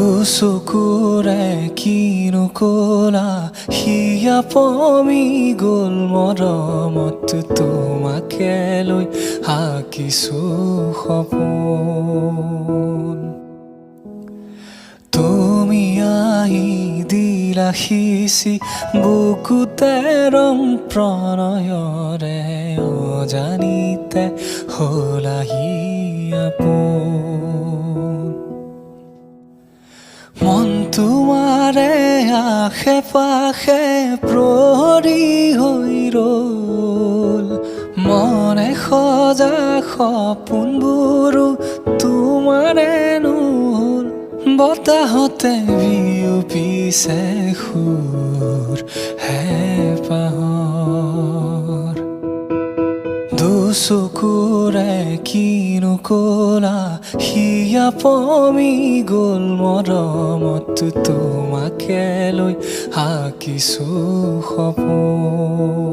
দুচকুৰে কিনো কলা হিয়া পমি গ'ল মৰমত তোমাকে লৈ আঁকিছো সপোন তুমি আহি দিলা সিঁচি বুকুতে ৰং প্ৰণয়ৰে অজানিতে হলাহি আপোন মন তোমাৰে আশে পাশে প্ৰহৰী হৈ ৰ'ল মনে সজা সপোনবোৰো তোমাৰে নহ'ল বতাহতে বিয়পিছে সুৰ হেঁপাহৰ দুচকুৰে কিনো কলা হিয়া পমি গ'ল মৰমত তোমাকে লৈ আঁকিছো সপোন